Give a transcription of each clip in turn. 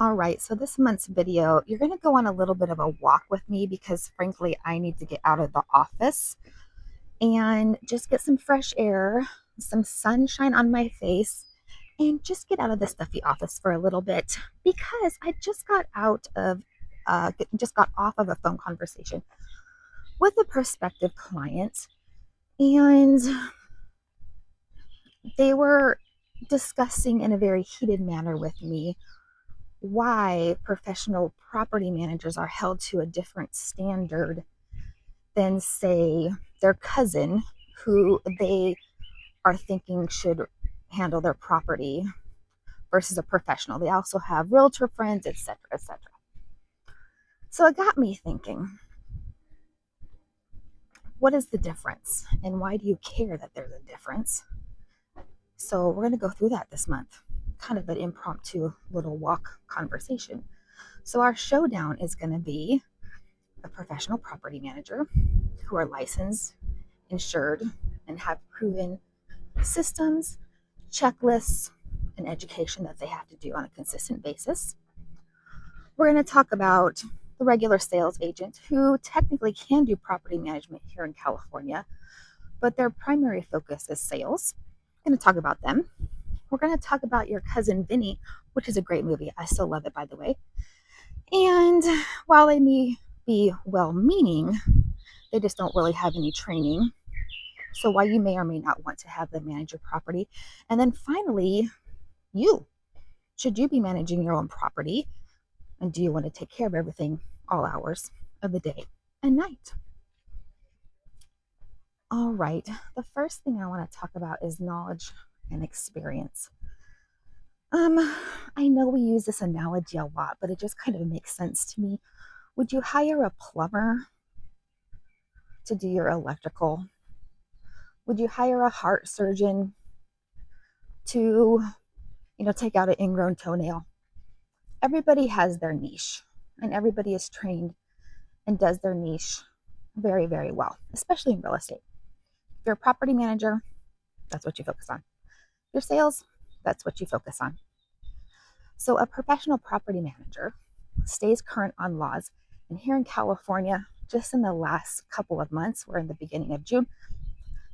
All right, so this month's video, you're going to go on a little bit of a walk with me because frankly, I need to get out of the office and just get some fresh air, some sunshine on my face, and just get out of the stuffy office for a little bit because I just got off of a phone conversation with a prospective client, and they were discussing in a very heated manner with me why professional property managers are held to a different standard than, say, their cousin, who they are thinking should handle their property versus a professional. They also have realtor friends, etc., etc. So it got me thinking, what is the difference? And why do you care that there's a difference? So we're going to go through that this month. Kind of an impromptu little walk conversation. So our showdown is going to be a professional property manager who are licensed, insured, and have proven systems, checklists, and education that they have to do on a consistent basis. We're going to talk about the regular sales agent who technically can do property management here in California, but their primary focus is sales. I'm going to talk about them. We're going to talk about Your Cousin Vinny, which is a great movie. I still love it, by the way. And while they may be well-meaning, they just don't really have any training. So why you may or may not want to have them manage your property. And then finally, should you be managing your own property? And do you want to take care of everything all hours of the day and night? All right, the first thing I want to talk about is knowledge and experience. I know we use this analogy a lot, but it just kind of makes sense to me. Would you hire a plumber to do your electrical? Would you hire a heart surgeon to, take out an ingrown toenail? Everybody has their niche, and everybody is trained and does their niche very, very well, especially in real estate. If you're a property manager, that's what you focus on. Your sales, that's what you focus on. So a professional property manager stays current on laws. And here in California, just in the last couple of months, we're in the beginning of June.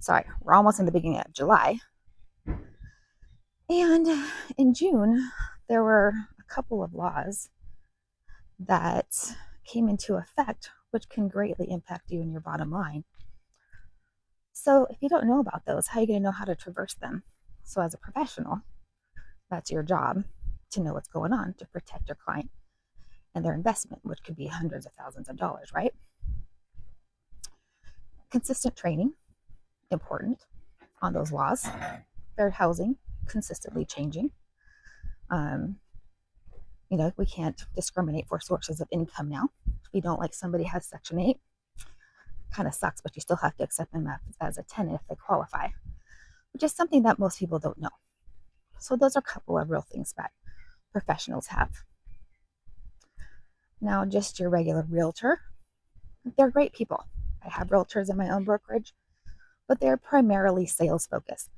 Sorry, we're almost in the beginning of July. And in June, there were a couple of laws that came into effect, which can greatly impact you and your bottom line. So if you don't know about those, how are you going to know how to traverse them? So as a professional, that's your job, to know what's going on to protect your client and their investment, which could be hundreds of thousands of dollars, right? Consistent training, important on those laws. Fair housing, consistently changing. We can't discriminate for sources of income now. If you don't like somebody has Section 8, kind of sucks, but you still have to accept them as a tenant if they qualify, which is something that most people don't know. So those are a couple of real things that professionals have. Now, just your regular realtor, they're great people. I have realtors in my own brokerage, but they're primarily sales focused.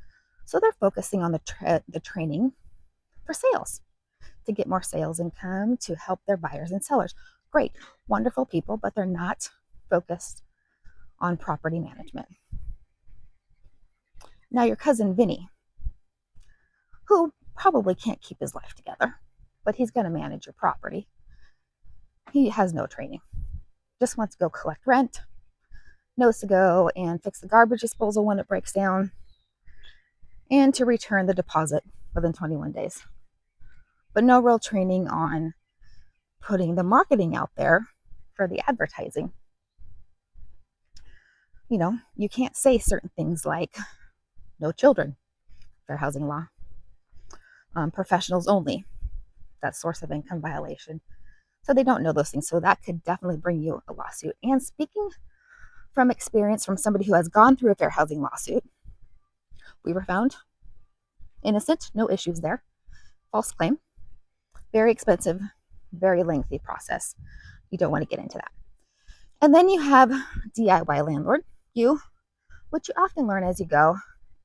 So they're focusing on the training for sales, to get more sales income, to help their buyers and sellers. Great, wonderful people, but they're not focused on property management. Now, your cousin Vinny, who probably can't keep his life together, but he's going to manage your property. He has no training, just wants to go collect rent, knows to go and fix the garbage disposal when it breaks down, and to return the deposit within 21 days. But no real training on putting the marketing out there for the advertising. You can't say certain things like no children, fair housing law, professionals only, that source of income violation. So they don't know those things. So that could definitely bring you a lawsuit. And speaking from experience from somebody who has gone through a fair housing lawsuit, we were found innocent, no issues there. False claim, very expensive, very lengthy process. You don't want to get into that. And then you have DIY landlord, which you often learn as you go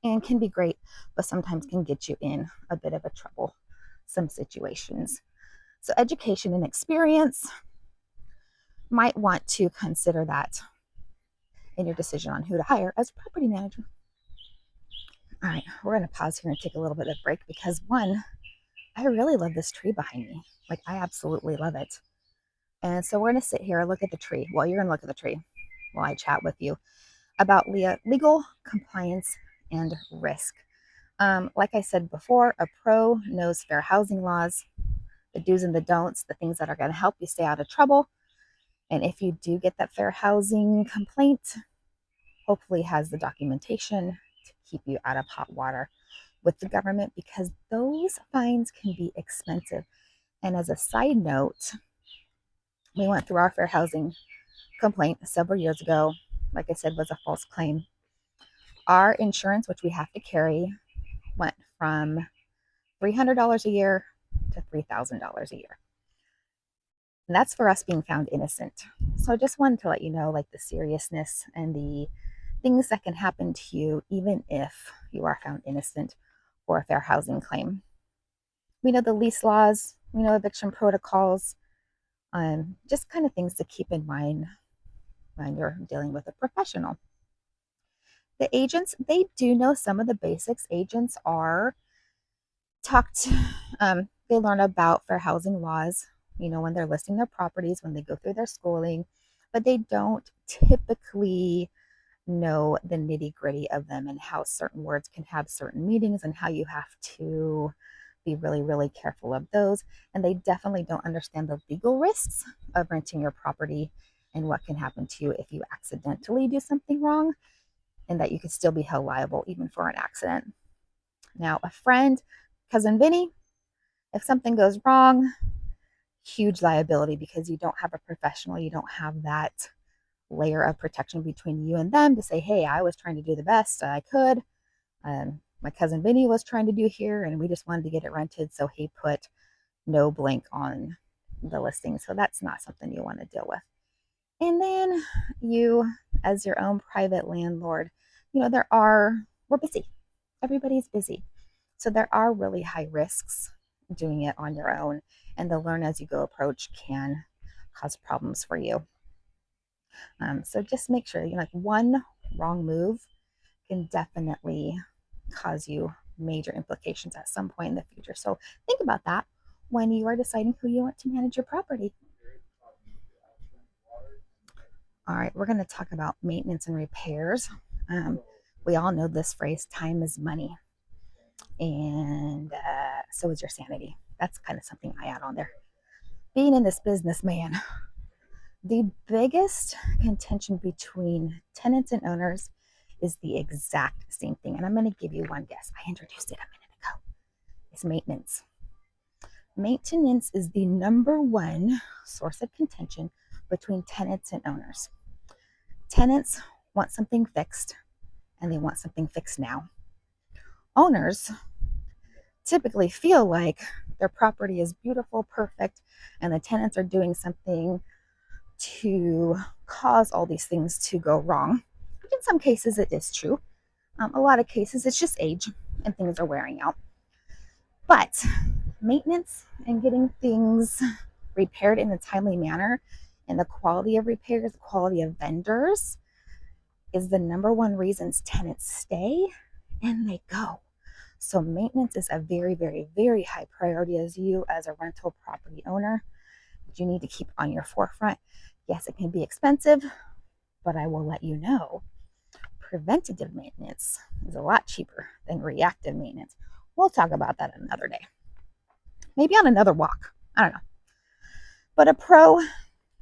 and can be great, but sometimes can get you in a bit of a trouble, some situations. So education and experience, might want to consider that in your decision on who to hire as a property manager. All right, we're going to pause here and take a little bit of break because one, I really love this tree behind me. Like, I absolutely love it. And so we're going to sit here and look at the tree. Well, you're going to look at the tree while I chat with you about legal compliance and risk. Like I said before, a pro knows fair housing laws, the do's and the don'ts, the things that are going to help you stay out of trouble. And if you do get that fair housing complaint, hopefully has the documentation to keep you out of hot water with the government, because those fines can be expensive. And as a side note, we went through our fair housing complaint several years ago. Like I said, was a false claim. Our insurance, which we have to carry, went from $300 a year to $3,000 a year. And that's for us being found innocent. So I just wanted to let you know, like, the seriousness and the things that can happen to you, even if you are found innocent for a fair housing claim. We know the lease laws, we know eviction protocols, just kind of things to keep in mind when you're dealing with a professional. The agents, they do know some of the basics. Agents are talked, they learn about fair housing laws, when they're listing their properties, when they go through their schooling, but they don't typically know the nitty gritty of them and how certain words can have certain meanings and how you have to be really, really careful of those. And they definitely don't understand the legal risks of renting your property and what can happen to you if you accidentally do something wrong, and that you could still be held liable even for an accident. Now, a friend, cousin Vinny, if something goes wrong, huge liability, because you don't have a professional, you don't have that layer of protection between you and them to say, hey, I was trying to do the best I could. My cousin Vinny was trying to do here, and we just wanted to get it rented, so he put no blank on the listing. So that's not something you want to deal with. And then you, as your own private landlord, we're busy. Everybody's busy. So there are really high risks doing it on your own, and the learn as you go approach can cause problems for you. So just make sure, one wrong move can definitely cause you major implications at some point in the future. So think about that when you are deciding who you want to manage your property. All right, we're going to talk about maintenance and repairs. We all know this phrase, time is money. And so is your sanity. That's kind of something I add on there. Being in this business, man, the biggest contention between tenants and owners is the exact same thing. And I'm going to give you one guess. I introduced it a minute ago. It's maintenance. Maintenance is the number one source of contention between tenants and owners. Tenants want something fixed, and they want something fixed now. Owners typically feel like their property is beautiful, perfect, and the tenants are doing something to cause all these things to go wrong. In some cases, it is true. A lot of cases, it's just age and things are wearing out. But maintenance and getting things repaired in a timely manner, and the quality of repairs, the quality of vendors, is the number one reasons tenants stay and they go. So maintenance is a very, very, very high priority as a rental property owner. You need to keep on your forefront. Yes, it can be expensive, but I will let you know, preventative maintenance is a lot cheaper than reactive maintenance. We'll talk about that another day. Maybe on another walk. I don't know. But a pro,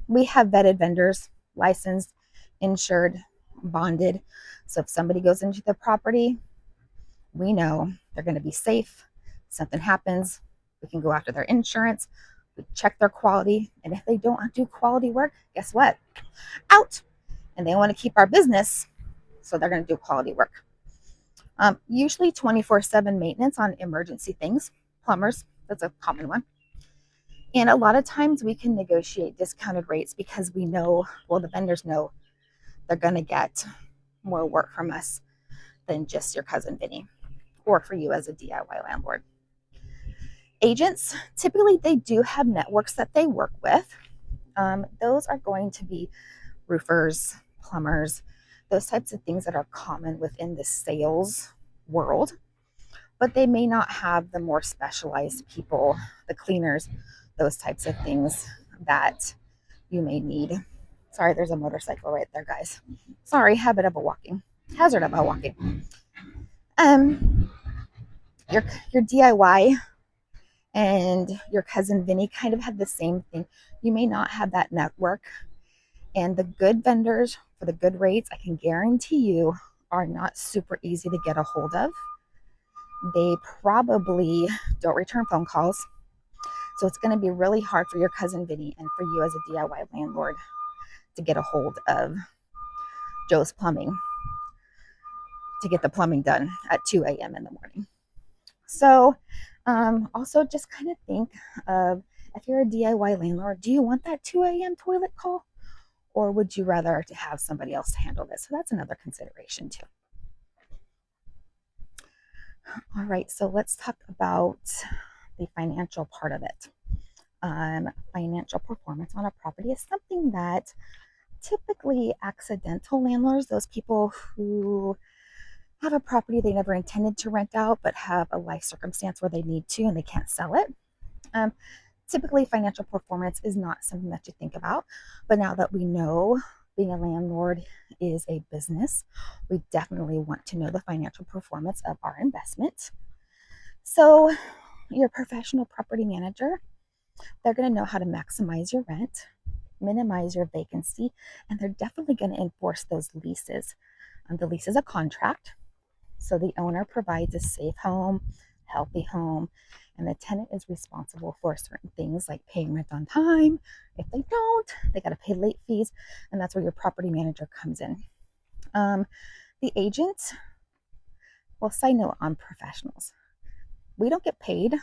we have vetted vendors, licensed, insured, bonded. So if somebody goes into the property, we know they're going to be safe. If something happens, we can go after their insurance. We check their quality. And if they don't do quality work, guess what? Out. And they want to keep our business, so they're going to do quality work. Usually 24/7 maintenance on emergency things. Plumbers, that's a common one. And a lot of times we can negotiate discounted rates because we know, the vendors know they're going to get more work from us than just your cousin Vinny, or for you as a DIY landlord. Agents, typically they do have networks that they work with. Those are going to be roofers, plumbers, those types of things that are common within the sales world, but they may not have the more specialized people, the cleaners, those types of things that you may need. Sorry, there's a motorcycle right there, guys. Sorry, hazard about walking. Um, your DIY and your cousin Vinny kind of had the same thing. You may not have that network, and the good vendors for the good rates, I can guarantee you, are not super easy to get a hold of. They probably don't return phone calls. So it's going to be really hard for your cousin Vinny and for you as a DIY landlord to get a hold of Joe's Plumbing to get the plumbing done at 2 a.m. in the morning. So also just kind of think of, if you're a DIY landlord, do you want that 2 a.m. toilet call? Or would you rather to have somebody else to handle this? So that's another consideration too. All right, so let's talk about the financial part of it. Financial performance on a property is something that typically accidental landlords, those people who have a property they never intended to rent out but have a life circumstance where they need to and they can't sell it. Typically, financial performance is not something that you think about, but now that we know being a landlord is a business, we definitely want to know the financial performance of our investment. So your professional property manager, they're going to know how to maximize your rent, minimize your vacancy, and they're definitely going to enforce those leases. The lease is a contract, so the owner provides a safe home, healthy home, and the tenant is responsible for certain things like paying rent on time. If they don't, they got to pay late fees, and that's where your property manager comes in. The agent, well, side note on professionals, we don't get paid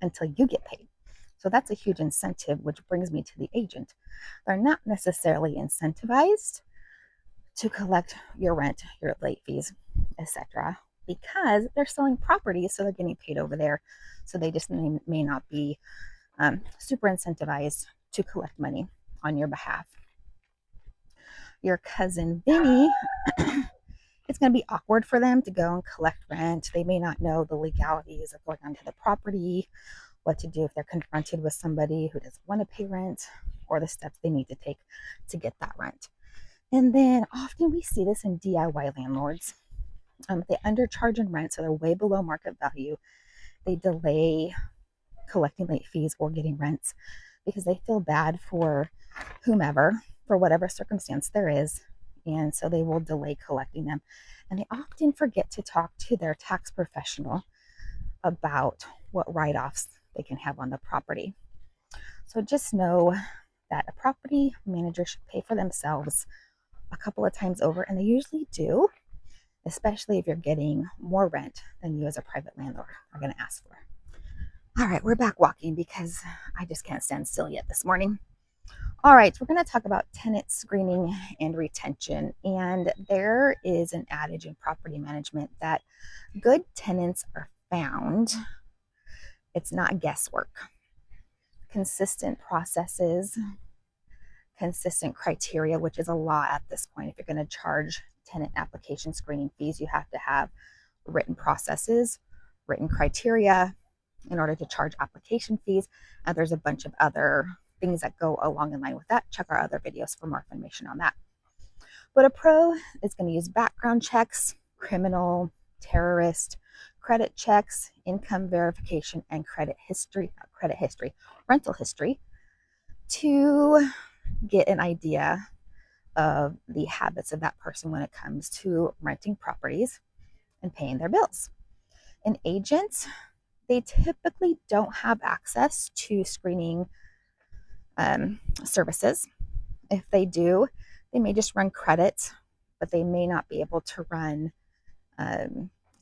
until you get paid. So that's a huge incentive, which brings me to the agent. They're not necessarily incentivized to collect your rent, your late fees, etc., because they're selling properties, so they're getting paid over there. So they just may not be super incentivized to collect money on your behalf. Your cousin Vinny, it's going to be awkward for them to go and collect rent. They may not know the legalities of going onto the property, what to do if they're confronted with somebody who doesn't want to pay rent, or the steps they need to take to get that rent. And then often we see this in DIY landlords. They undercharge in rent, so they're way below market value. They delay collecting late fees or getting rents because they feel bad for whomever, for whatever circumstance there is. And so they will delay collecting them. And they often forget to talk to their tax professional about what write-offs they can have on the property. So just know that a property manager should pay for themselves a couple of times over, and they usually do, especially if you're getting more rent than you as a private landlord are going to ask for. All right, we're back walking because I just can't stand still yet this morning. All right, we're going to talk about tenant screening and retention. And there is an adage in property management that good tenants are found. It's not guesswork. Consistent processes, consistent criteria, which is a law at this point. If you're going to charge tenant application screening fees, you have to have written processes, written criteria in order to charge application fees. And there's a bunch of other things that go along in line with that. Check our other videos for more information on that. But a pro is going to use background checks, criminal, terrorist, credit checks, income verification, and rental history to get an idea of the habits of that person when it comes to renting properties and paying their bills. And agents, they typically don't have access to screening services. If they do, they may just run credit, but they may not be able to run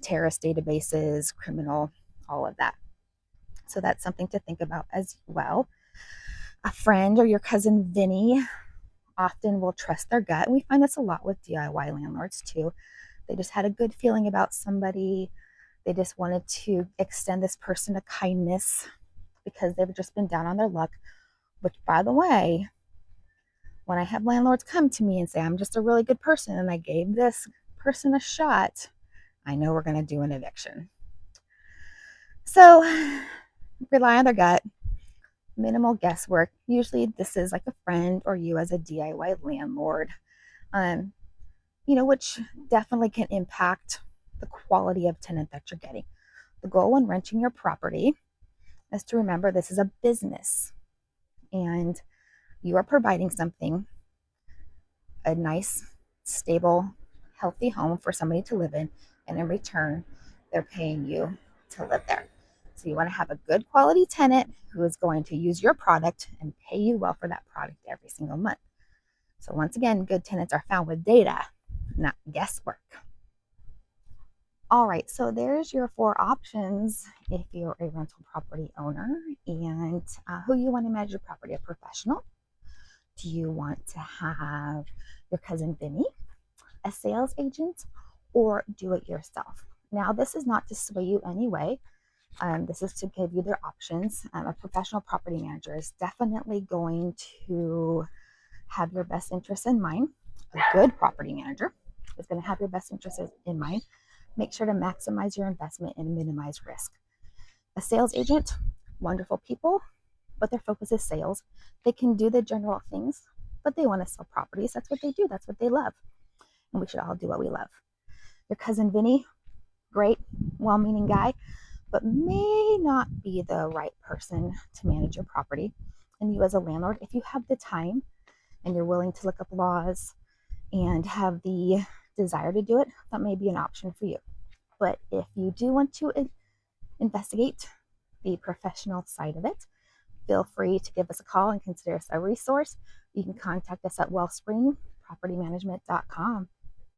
terrorist databases, criminal, all of that. So that's something to think about as well. A friend or your cousin Vinny often will trust their gut. And we find this a lot with DIY landlords too. They just had a good feeling about somebody. They just wanted to extend this person a kindness. because they've just been down on their luck. Which, by the way, when I have landlords come to me and say, I'm just a really good person and I gave this person a shot, I know we're going to do an eviction. So rely on their gut, minimal guesswork. Usually this is like a friend or you as a DIY landlord, which definitely can impact the quality of tenant that you're getting. The goal when renting your property is to remember this is a business and you are providing something, a nice, stable, healthy home for somebody to live in, and in return, they're paying you to live there. So you want to have a good quality tenant who is going to use your product and pay you well for that product every single month. So once again, good tenants are found with data, not guesswork. All right, so there's your 4 options if you're a rental property owner and who you want to manage your property. A professional? Do you want to have your cousin Vinny, a sales agent, or do it yourself? Now, this is not to sway you anyway. This is to give you their options. A professional property manager is definitely going to have your best interests in mind. A good property manager is going to have your best interests in mind. Make sure to maximize your investment and minimize risk. A sales agent, wonderful people, but their focus is sales. They can do the general things, but they want to sell properties. That's what they do. That's what they love. And we should all do what we love. Your cousin Vinny, great, well-meaning guy, but may not be the right person to manage your property. And you as a landlord, if you have the time and you're willing to look up laws and have the desire to do it, that may be an option for you. But if you do want to investigate the professional side of it, feel free to give us a call and consider us a resource. You can contact us at wellspring propertymanagement.com.